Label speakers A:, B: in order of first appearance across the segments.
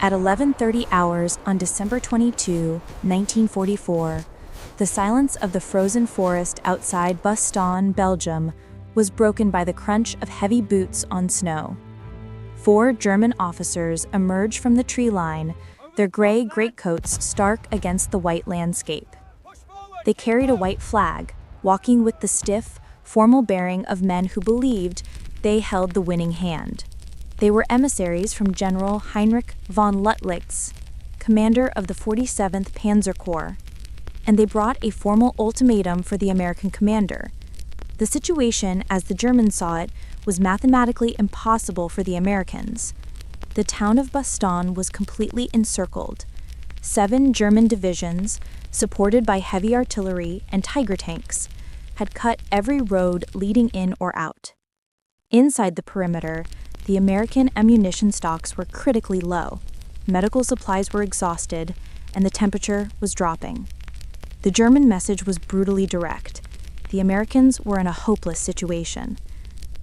A: At 11:30 hours on December 22, 1944, the silence of the frozen forest outside Bastogne, Belgium, was broken by the crunch of heavy boots on snow. 4 German officers emerged from the tree line, their gray greatcoats stark against the white landscape. They carried a white flag, walking with the stiff, formal bearing of men who believed they held the winning hand. They were emissaries from General Heinrich von Lüttwitz, commander of the 47th Panzer Corps, and they brought a formal ultimatum for the American commander. The situation, as the Germans saw it, was mathematically impossible for the Americans. The town of Bastogne was completely encircled. 7 German divisions, supported by heavy artillery and Tiger tanks, had cut every road leading in or out. Inside the perimeter, the American ammunition stocks were critically low, medical supplies were exhausted, and the temperature was dropping. The German message was brutally direct. The Americans were in a hopeless situation.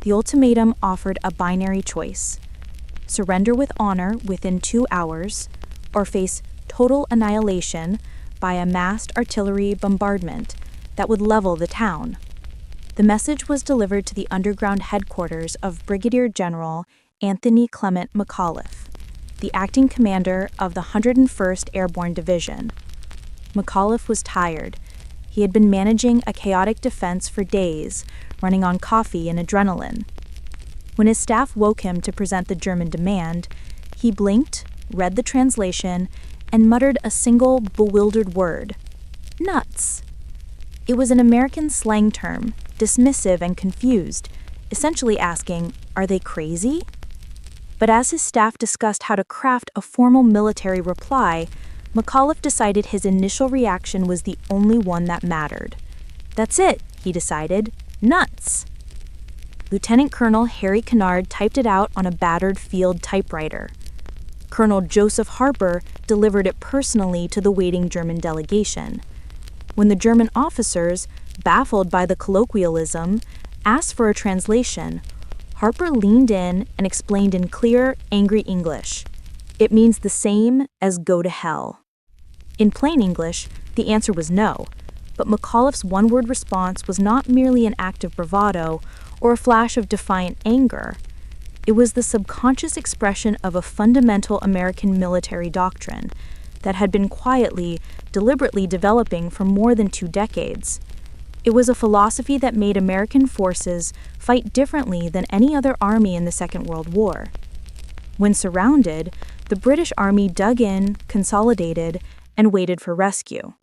A: The ultimatum offered a binary choice: surrender with honor within 2 hours, or face total annihilation by a massed artillery bombardment that would level the town. The message was delivered to the underground headquarters of Brigadier General Anthony Clement McAuliffe, the acting commander of the 101st Airborne Division. McAuliffe was tired. He had been managing a chaotic defense for days, running on coffee and adrenaline. When his staff woke him to present the German demand, he blinked, read the translation, and muttered a single bewildered word: nuts. It was an American slang term, dismissive and confused, essentially asking, are they crazy? But as his staff discussed how to craft a formal military reply, McAuliffe decided his initial reaction was the only one that mattered. That's it, he decided. Nuts. Lieutenant Colonel Harry Kennard typed it out on a battered field typewriter. Colonel Joseph Harper delivered it personally to the waiting German delegation. When the German officers, baffled by the colloquialism, asked for a translation, Harper leaned in and explained in clear, angry English. It means the same as go to hell. In plain English, the answer was no, but McAuliffe's one-word response was not merely an act of bravado or a flash of defiant anger. It was the subconscious expression of a fundamental American military doctrine that had been quietly, deliberately developing for more than 2 decades. It was a philosophy that made American forces fight differently than any other army in the Second World War. When surrounded, the British Army dug in, consolidated, and waited for rescue.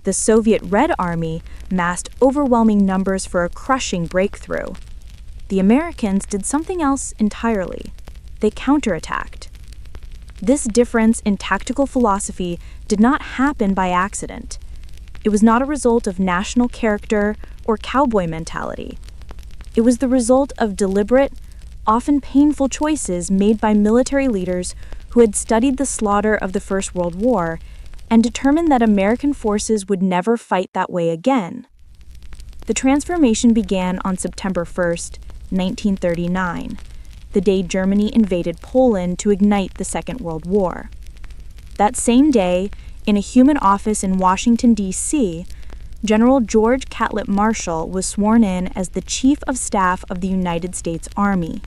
A: The Soviet Red Army massed overwhelming numbers for a crushing breakthrough. The Americans did something else entirely. They counterattacked. This difference in tactical philosophy did not happen by accident. It was not a result of national character or cowboy mentality. It was the result of deliberate, often painful choices made by military leaders who had studied the slaughter of the First World War and determined that American forces would never fight that way again. The transformation began on September 1st, 1939. The day Germany invaded Poland to ignite the Second World War. That same day, in a human office in Washington, D.C., General George Catlett Marshall was sworn in as the Chief of Staff of the United States Army.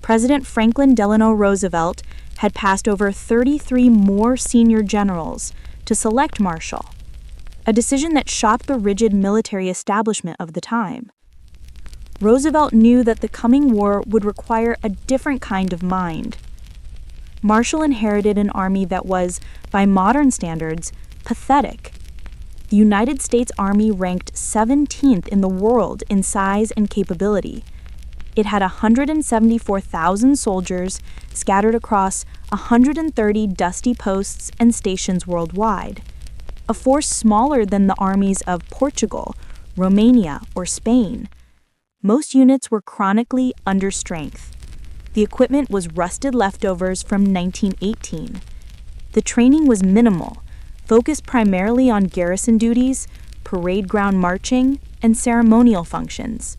A: President Franklin Delano Roosevelt had passed over 33 more senior generals to select Marshall, a decision that shocked the rigid military establishment of the time. Roosevelt knew that the coming war would require a different kind of mind. Marshall inherited an army that was, by modern standards, pathetic. The United States Army ranked 17th in the world in size and capability. It had 174,000 soldiers scattered across 130 dusty posts and stations worldwide, a force smaller than the armies of Portugal, Romania, or Spain. Most units were chronically under strength. The equipment was rusted leftovers from 1918. The training was minimal, focused primarily on garrison duties, parade ground marching, and ceremonial functions.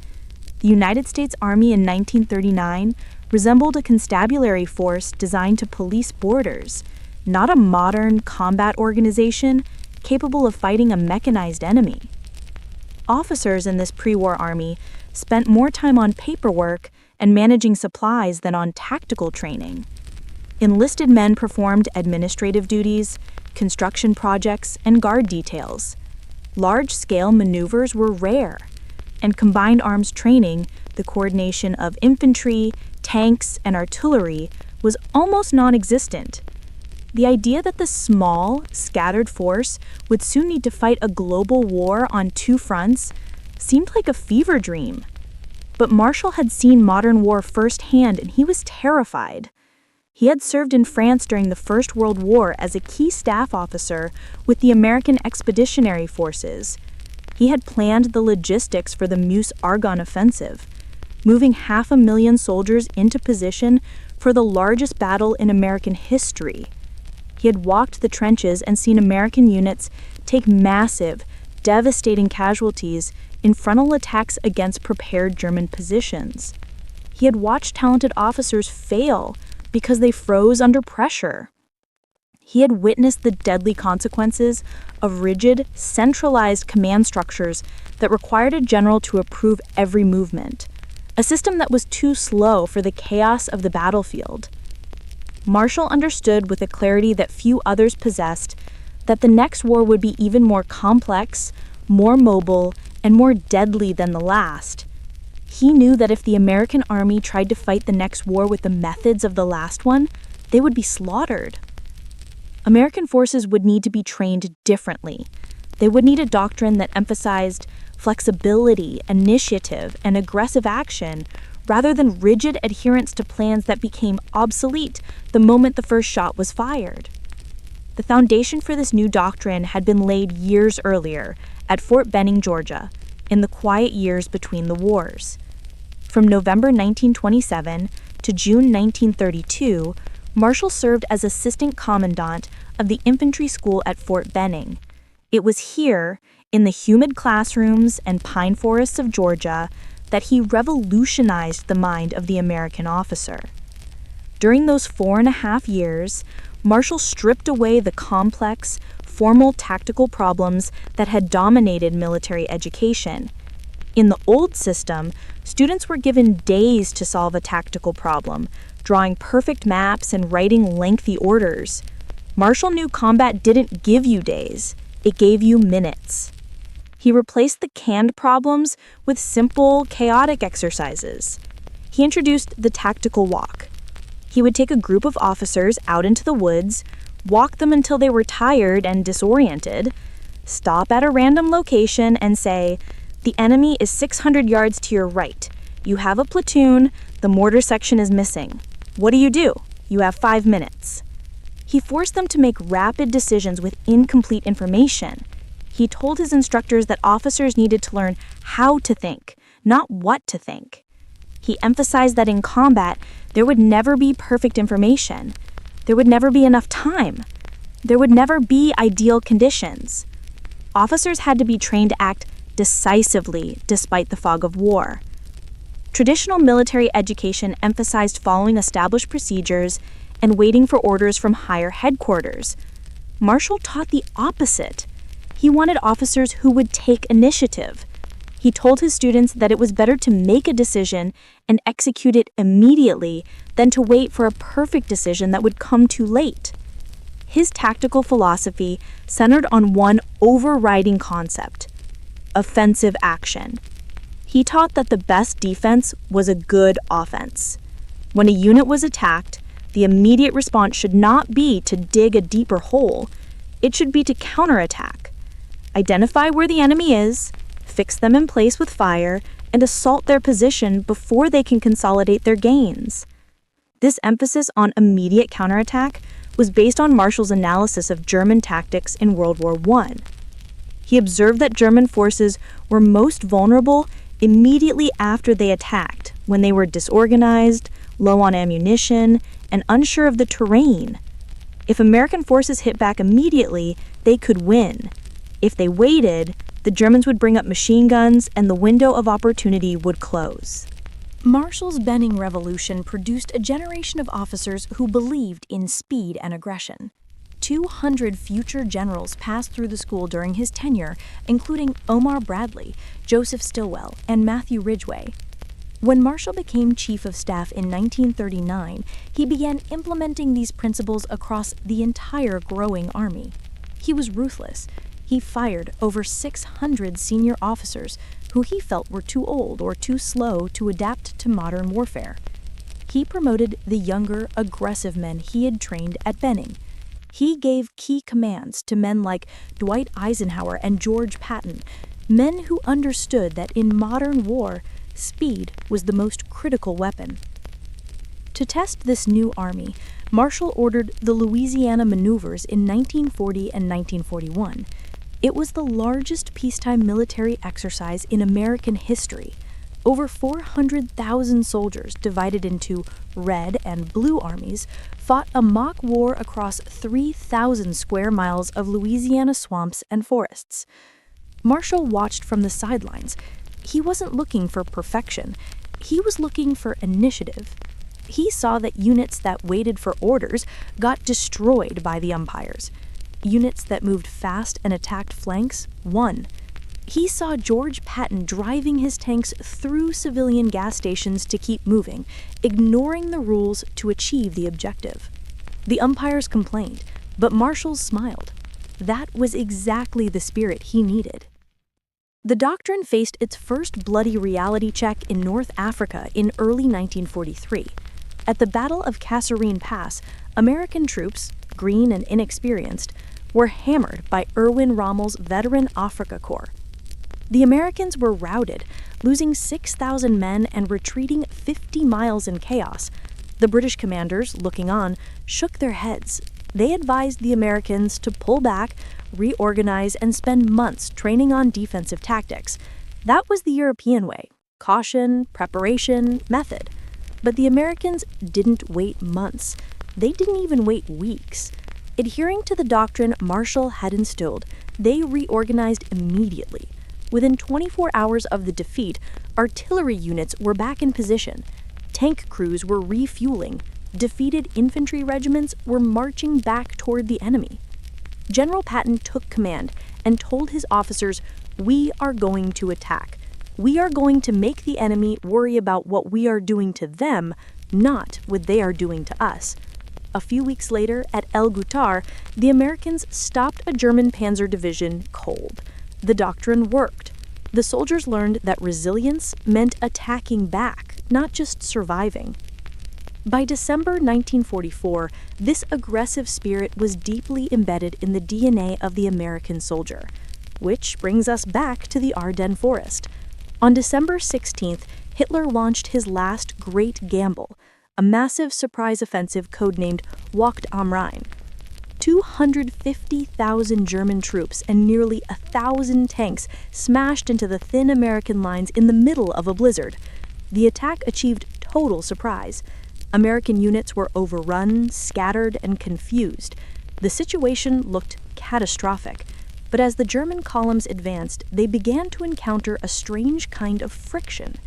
A: The United States Army in 1939 resembled a constabulary force designed to police borders, not a modern combat organization capable of fighting a mechanized enemy. Officers in this pre-war army spent more time on paperwork and managing supplies than on tactical training. Enlisted men performed administrative duties, construction projects, and guard details. Large-scale maneuvers were rare, and combined arms training, the coordination of infantry, tanks, and artillery, was almost non-existent. The idea that the small, scattered force would soon need to fight a global war on two fronts seemed like a fever dream. But Marshall had seen modern war firsthand, and he was terrified. He had served in France during the First World War as a key staff officer with the American Expeditionary Forces. He had planned the logistics for the Meuse-Argonne offensive, moving 500,000 soldiers into position for the largest battle in American history. He had walked the trenches and seen American units take massive, devastating casualties in frontal attacks against prepared German positions. He had watched talented officers fail because they froze under pressure. He had witnessed the deadly consequences of rigid, centralized command structures that required a general to approve every movement, a system that was too slow for the chaos of the battlefield. Marshall understood with a clarity that few others possessed that the next war would be even more complex, more mobile, and more deadly than the last. He knew that if the American army tried to fight the next war with the methods of the last one, they would be slaughtered. American forces would need to be trained differently. They would need a doctrine that emphasized flexibility, initiative, and aggressive action rather than rigid adherence to plans that became obsolete the moment the first shot was fired. The foundation for this new doctrine had been laid years earlier at Fort Benning, Georgia, in the quiet years between the wars. From November 1927 to June 1932, Marshall served as assistant commandant of the infantry school at Fort Benning. It was here, in the humid classrooms and pine forests of Georgia, that he revolutionized the mind of the American officer. During those 4.5 years, Marshall stripped away the complex, formal tactical problems that had dominated military education. In the old system, students were given days to solve a tactical problem, drawing perfect maps and writing lengthy orders. Marshall knew combat didn't give you days, it gave you minutes. He replaced the canned problems with simple, chaotic exercises. He introduced the tactical walk. He would take a group of officers out into the woods, walk them until they were tired and disoriented, stop at a random location and say, "The enemy is 600 yards to your right. You have a platoon, the mortar section is missing. What do? You have 5 minutes." He forced them to make rapid decisions with incomplete information. He told his instructors that officers needed to learn how to think, not what to think. He emphasized that in combat, there would never be perfect information. There would never be enough time. There would never be ideal conditions. Officers had to be trained to act decisively despite the fog of war. Traditional military education emphasized following established procedures and waiting for orders from higher headquarters. Marshall taught the opposite. He wanted officers who would take initiative. He told his students that it was better to make a decision and execute it immediately than to wait for a perfect decision that would come too late. His tactical philosophy centered on one overriding concept: offensive action. He taught that the best defense was a good offense. When a unit was attacked, the immediate response should not be to dig a deeper hole. It should be to counterattack. Identify where the enemy is, fix them in place with fire, and assault their position before they can consolidate their gains. This emphasis on immediate counterattack was based on Marshall's analysis of German tactics in World War I. He observed that German forces were most vulnerable immediately after they attacked, when they were disorganized, low on ammunition, and unsure of the terrain. If American forces hit back immediately, they could win. If they waited, the Germans would bring up machine guns and the window of opportunity would close. Marshall's Benning Revolution produced a generation of officers who believed in speed and aggression. 200 future generals passed through the school during his tenure, including Omar Bradley, Joseph Stilwell, and Matthew Ridgway. When Marshall became Chief of Staff in 1939, he began implementing these principles across the entire growing army. He was ruthless. He fired over 600 senior officers who he felt were too old or too slow to adapt to modern warfare. He promoted the younger, aggressive men he had trained at Benning. He gave key commands to men like Dwight Eisenhower and George Patton, men who understood that in modern war, speed was the most critical weapon. To test this new army, Marshall ordered the Louisiana maneuvers in 1940 and 1941. It was the largest peacetime military exercise in American history. Over 400,000 soldiers, divided into red and blue armies, fought a mock war across 3,000 square miles of Louisiana swamps and forests. Marshall watched from the sidelines. He wasn't looking for perfection. He was looking for initiative. He saw that units that waited for orders got destroyed by the umpires. Units that moved fast and attacked flanks won. He saw George Patton driving his tanks through civilian gas stations to keep moving, ignoring the rules to achieve the objective. The umpires complained, but Marshall smiled. That was exactly the spirit he needed. The Doctrine faced its first bloody reality check in North Africa in early 1943. At the Battle of Kasserine Pass, American troops, green and inexperienced, were hammered by Erwin Rommel's veteran Afrika Korps. The Americans were routed, losing 6,000 men and retreating 50 miles in chaos. The British commanders, looking on, shook their heads. They advised the Americans to pull back, reorganize, and spend months training on defensive tactics. That was the European way: caution, preparation, method. But the Americans didn't wait months. They didn't even wait weeks. Adhering to the doctrine Marshall had instilled, they reorganized immediately. Within 24 hours of the defeat, artillery units were back in position. Tank crews were refueling. Defeated infantry regiments were marching back toward the enemy. General Patton took command and told his officers, "We are going to attack. We are going to make the enemy worry about what we are doing to them, not what they are doing to us." A few weeks later, at El Ghoutar, the Americans stopped a German panzer division cold. The doctrine worked. The soldiers learned that resilience meant attacking back, not just surviving. By December 1944, this aggressive spirit was deeply embedded in the DNA of the American soldier. Which brings us back to the Ardennes Forest. On December 16th, Hitler launched his last great gamble, a massive surprise offensive codenamed Wacht am Rhein. 250,000 German troops and nearly 1,000 tanks smashed into the thin American lines in the middle of a blizzard. The attack achieved total surprise. American units were overrun, scattered, and confused. The situation looked catastrophic. But as the German columns advanced, they began to encounter a strange kind of friction.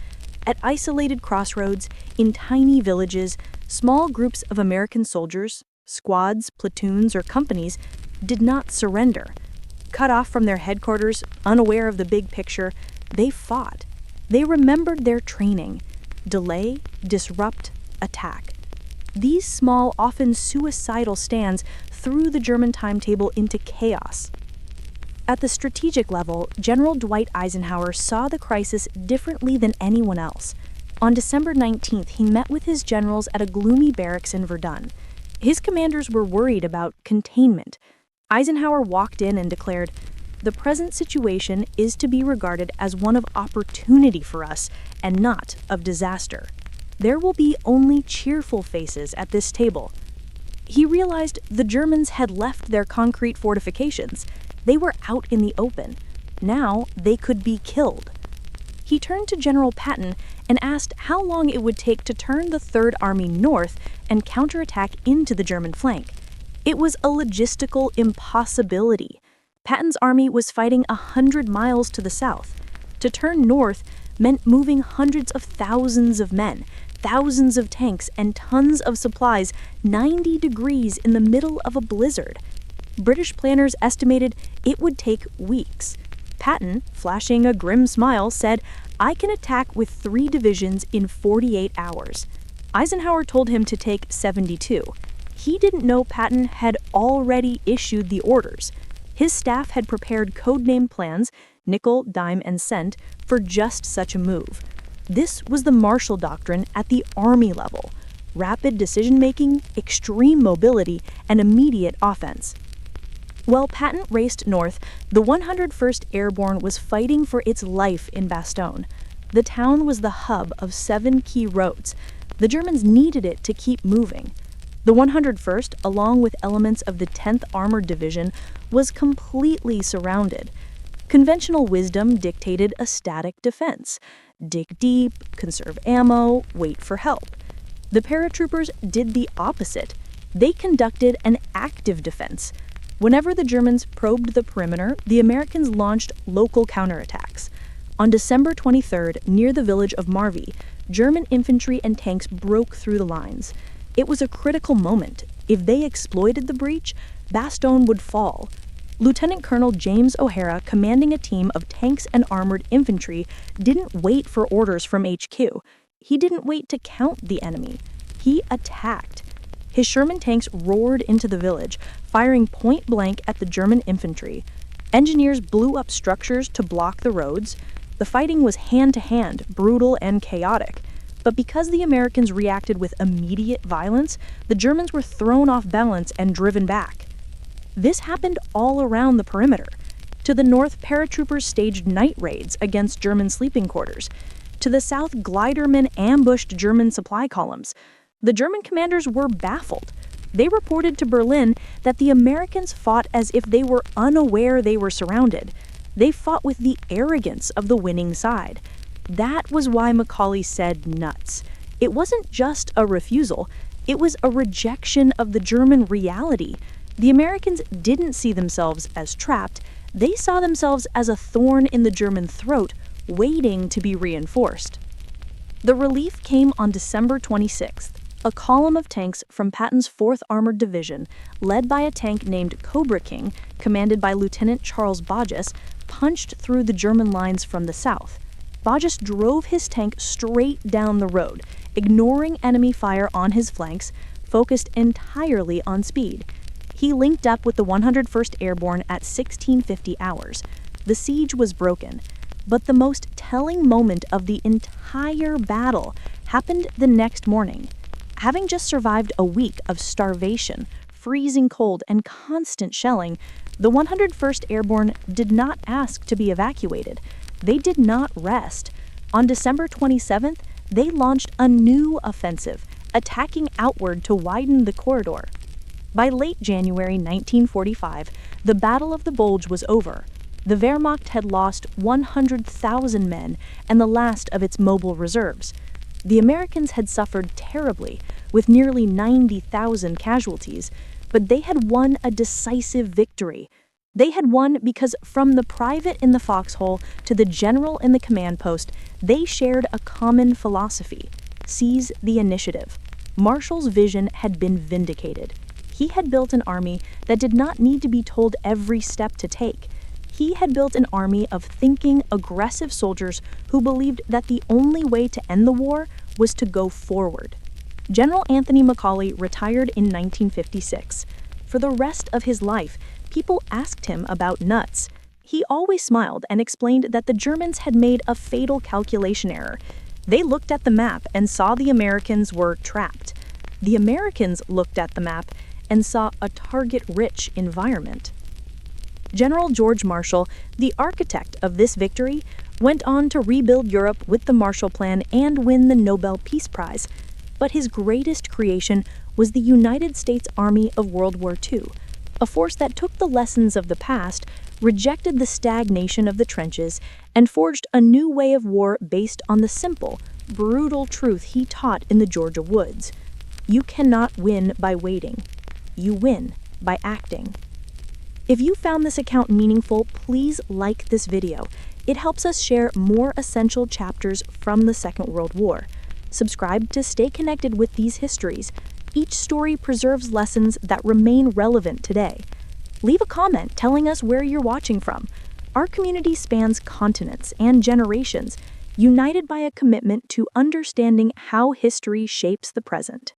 A: At isolated crossroads, in tiny villages, small groups of American soldiers, squads, platoons, or companies, did not surrender. Cut off from their headquarters, unaware of the big picture, they fought. They remembered their training: delay, disrupt, attack. These small, often suicidal stands threw the German timetable into chaos. At the strategic level, General Dwight Eisenhower saw the crisis differently than anyone else. On December 19th, he met with his generals at a gloomy barracks in Verdun. His commanders were worried about containment. Eisenhower walked in and declared, "The present situation is to be regarded as one of opportunity for us and not of disaster. There will be only cheerful faces at this table." He realized the Germans had left their concrete fortifications. They were out in the open. Now they could be killed. He turned to General Patton and asked how long it would take to turn the Third Army north and counterattack into the German flank. It was a logistical impossibility. Patton's army was fighting 100 miles to the south. To turn north meant moving hundreds of thousands of men, thousands of tanks, and tons of supplies 90 degrees in the middle of a blizzard. British planners estimated it would take weeks. Patton, flashing a grim smile, said, "I can attack with 3 divisions in 48 hours." Eisenhower told him to take 72. He didn't know Patton had already issued the orders. His staff had prepared codename plans, nickel, dime, and cent, for just such a move. This was the Marshall Doctrine at the Army level: rapid decision-making, extreme mobility, and immediate offense. While Patton raced north, the 101st Airborne was fighting for its life in Bastogne. The town was the hub of 7 key roads. The Germans needed it to keep moving. The 101st, along with elements of the 10th Armored Division, was completely surrounded. Conventional wisdom dictated a static defense: dig deep, conserve ammo, wait for help. The paratroopers did the opposite. They conducted an active defense. Whenever the Germans probed the perimeter, the Americans launched local counterattacks. On December 23rd, near the village of Marvy, German infantry and tanks broke through the lines. It was a critical moment. If they exploited the breach, Bastogne would fall. Lieutenant Colonel James O'Hara, commanding a team of tanks and armored infantry, didn't wait for orders from HQ. He didn't wait to count the enemy. He attacked. His Sherman tanks roared into the village, firing point blank at the German infantry. Engineers blew up structures to block the roads. The fighting was hand-to-hand, brutal and chaotic. But because the Americans reacted with immediate violence, the Germans were thrown off balance and driven back. This happened all around the perimeter. To the north, paratroopers staged night raids against German sleeping quarters. To the south, glidermen ambushed German supply columns. The German commanders were baffled. They reported to Berlin that the Americans fought as if they were unaware they were surrounded. They fought with the arrogance of the winning side. That was why McAuliffe said nuts. It wasn't just a refusal, it was a rejection of the German reality. The Americans didn't see themselves as trapped, they saw themselves as a thorn in the German throat, waiting to be reinforced. The relief came on December 26th. A column of tanks from Patton's 4th Armored Division, led by a tank named Cobra King, commanded by Lieutenant Charles Bulge, punched through the German lines from the south. Bulge drove his tank straight down the road, ignoring enemy fire on his flanks, focused entirely on speed. He linked up with the 101st Airborne at 1650 hours. The siege was broken, but the most telling moment of the entire battle happened the next morning. Having just survived a week of starvation, freezing cold, and constant shelling, the 101st Airborne did not ask to be evacuated. They did not rest. On December 27th, they launched a new offensive, attacking outward to widen the corridor. By late January 1945, the Battle of the Bulge was over. The Wehrmacht had lost 100,000 men and the last of its mobile reserves. The Americans had suffered terribly, with nearly 90,000 casualties, but they had won a decisive victory. They had won because from the private in the foxhole to the general in the command post, they shared a common philosophy: seize the initiative. Marshall's vision had been vindicated. He had built an army that did not need to be told every step to take. He had built an army of thinking, aggressive soldiers who believed that the only way to end the war was to go forward. General Anthony McAuliffe retired in 1956. For the rest of his life, people asked him about nuts. He always smiled and explained that the Germans had made a fatal calculation error. They looked at the map and saw the Americans were trapped. The Americans looked at the map and saw a target-rich environment. General George Marshall, the architect of this victory, went on to rebuild Europe with the Marshall Plan and win the Nobel Peace Prize. But his greatest creation was the United States Army of World War II, a force that took the lessons of the past, rejected the stagnation of the trenches, and forged a new way of war based on the simple, brutal truth he taught in the Georgia woods. You cannot win by waiting. You win by acting. If you found this account meaningful, please like this video. It helps us share more essential chapters from the Second World War. Subscribe to stay connected with these histories. Each story preserves lessons that remain relevant today. Leave a comment telling us where you're watching from. Our community spans continents and generations, united by a commitment to understanding how history shapes the present.